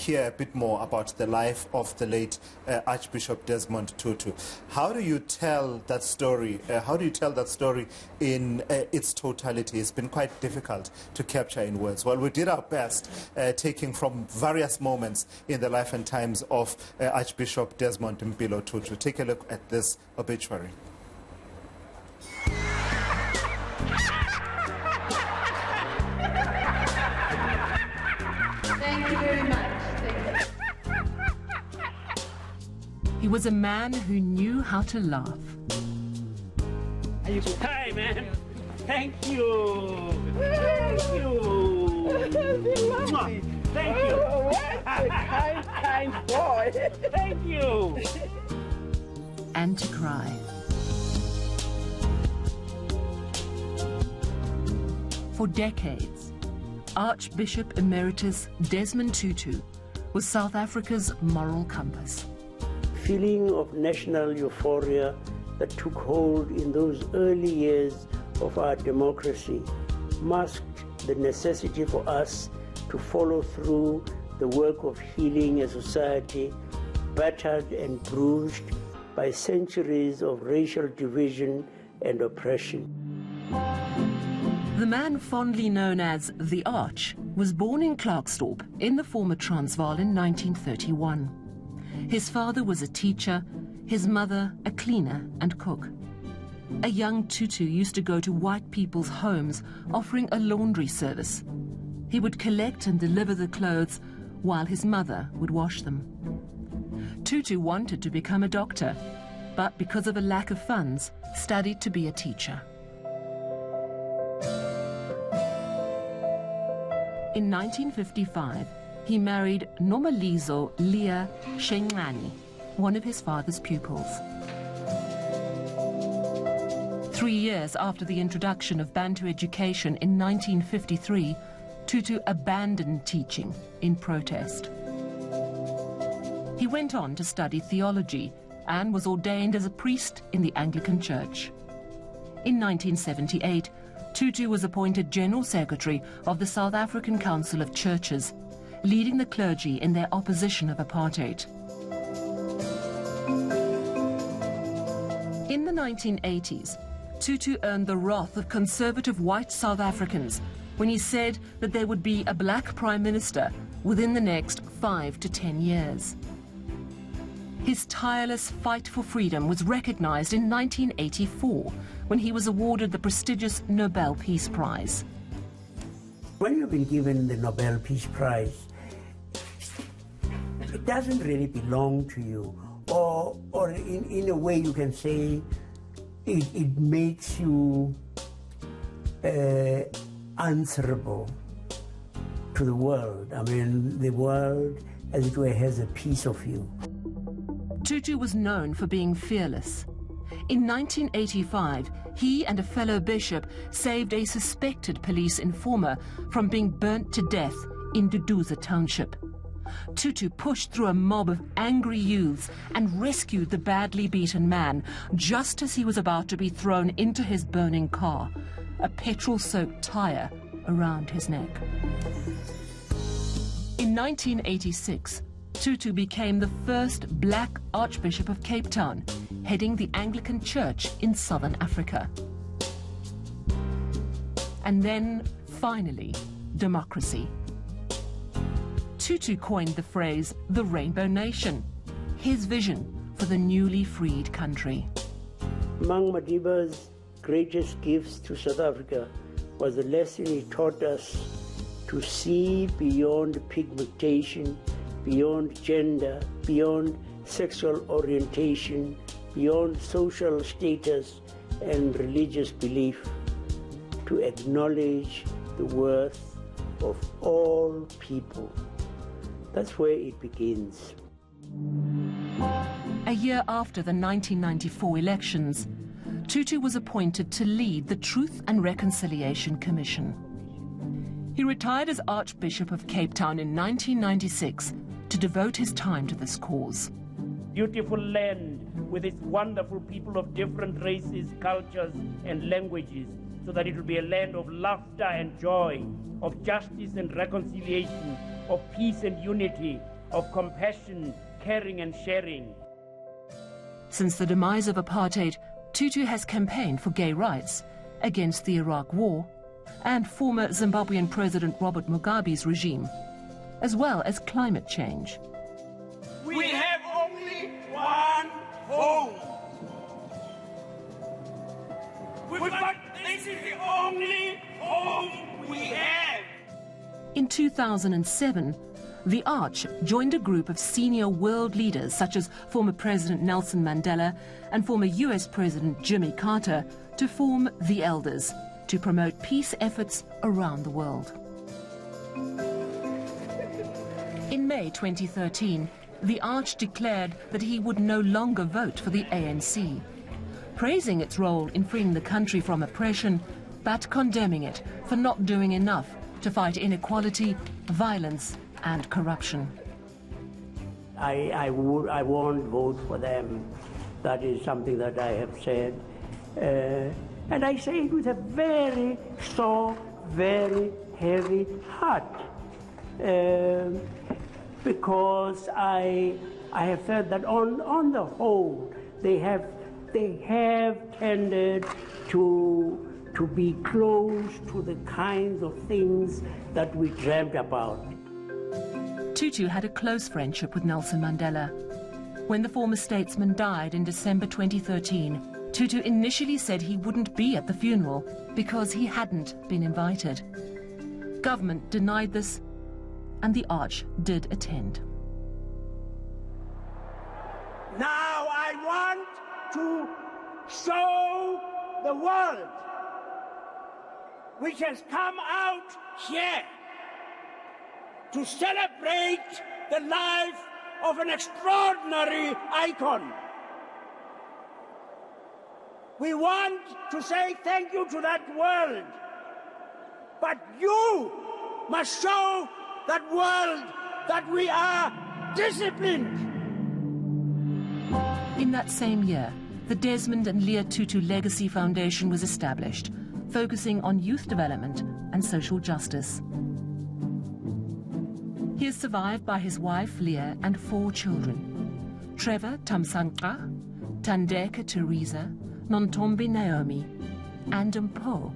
hear a bit more about the life of the late Archbishop Desmond Tutu. How do you tell that story? How do you tell that story in its totality? It's been quite difficult to capture in words. Well, we did our best, taking from various moments in the life and times of Archbishop Desmond Tutu. Take a look at this obituary. Thank you very much. He was a man who knew how to laugh. Hi, man. Thank you. Thank you. Thank you. What a kind boy. Thank you. And to cry. For decades, Archbishop Emeritus Desmond Tutu was South Africa's moral compass. Feeling of national euphoria that took hold in those early years of our democracy masked the necessity for us to follow through the work of healing a society battered and bruised by centuries of racial division and oppression. The man fondly known as the Arch was born in Klerksdorp in the former Transvaal in 1931. His father was a teacher, his mother a cleaner and cook. A young Tutu used to go to white people's homes offering a laundry service. He would collect and deliver the clothes while his mother would wash them. Tutu wanted to become a doctor, but because of a lack of funds, studied to be a teacher. In 1955, he married Nomalizo Leah Shenxani, one of his father's pupils. 3 years after the introduction of Bantu education in 1953, Tutu abandoned teaching in protest. He went on to study theology and was ordained as a priest in the Anglican Church. In 1978, Tutu was appointed General Secretary of the South African Council of Churches, leading the clergy in their opposition of apartheid. In the 1980s, Tutu earned the wrath of conservative white South Africans when he said that there would be a black prime minister within the next 5 to 10 years. His tireless fight for freedom was recognized in 1984 when he was awarded the prestigious Nobel Peace Prize. When you've been given the Nobel Peace Prize, it doesn't really belong to you, or in a way you can say it makes you answerable to the world. I mean, the world, as it were, has a piece of you. Tutu was known for being fearless. In 1985, he and a fellow bishop saved a suspected police informer from being burnt to death in Duduza Township. Tutu pushed through a mob of angry youths and rescued the badly beaten man just as he was about to be thrown into his burning car, a petrol-soaked tire around his neck. In 1986, Tutu became the first black Archbishop of Cape Town, heading the Anglican Church in southern Africa. And then, finally, democracy. Tutu coined the phrase, the Rainbow Nation, his vision for the newly freed country. Among Madiba's greatest gifts to South Africa was the lesson he taught us to see beyond pigmentation, beyond gender, beyond sexual orientation, beyond social status and religious belief, to acknowledge the worth of all people. That's where it begins. A year after the 1994 elections, Tutu was appointed to lead the Truth and Reconciliation Commission. He retired as Archbishop of Cape Town in 1996 to devote his time to this cause. Beautiful land with its wonderful people of different races, cultures, and languages, so that it will be a land of laughter and joy, of justice and reconciliation, of peace and unity, of compassion, caring and sharing. Since the demise of apartheid, Tutu has campaigned for gay rights, against the Iraq War, and former Zimbabwean President Robert Mugabe's regime, as well as climate change. We have only one home. This is the only home we have. In 2007, the Arch joined a group of senior world leaders such as former President Nelson Mandela and former US President Jimmy Carter to form the Elders to promote peace efforts around the world. In May 2013, the Arch declared that he would no longer vote for the ANC, praising its role in freeing the country from oppression, but condemning it for not doing enough to fight inequality, violence and corruption. I won't vote for them. That is something that I have said. And I say it with a very sore, very heavy heart. Because I have felt that on the whole, they have tended to be close to the kinds of things that we dreamt about. Tutu had a close friendship with Nelson Mandela. When the former statesman died in December 2013, Tutu initially said he wouldn't be at the funeral because he hadn't been invited. Government denied this, and the Arch did attend. Now I want to show the world, which has come out here to celebrate the life of an extraordinary icon. We want to say thank you to that world, but you must show that world that we are disciplined. In that same year, the Desmond and Leah Tutu Legacy Foundation was established, focusing on youth development and social justice. He is survived by his wife Leah and 4 children: Trevor Tamsanqa, Tandeka Teresa, Nontombi Naomi, and Mpho,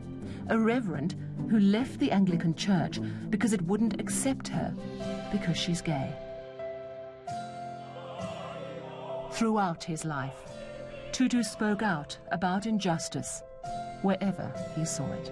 a reverend who left the Anglican Church because it wouldn't accept her because she's gay. Throughout his life, Tutu spoke out about injustice wherever he saw it.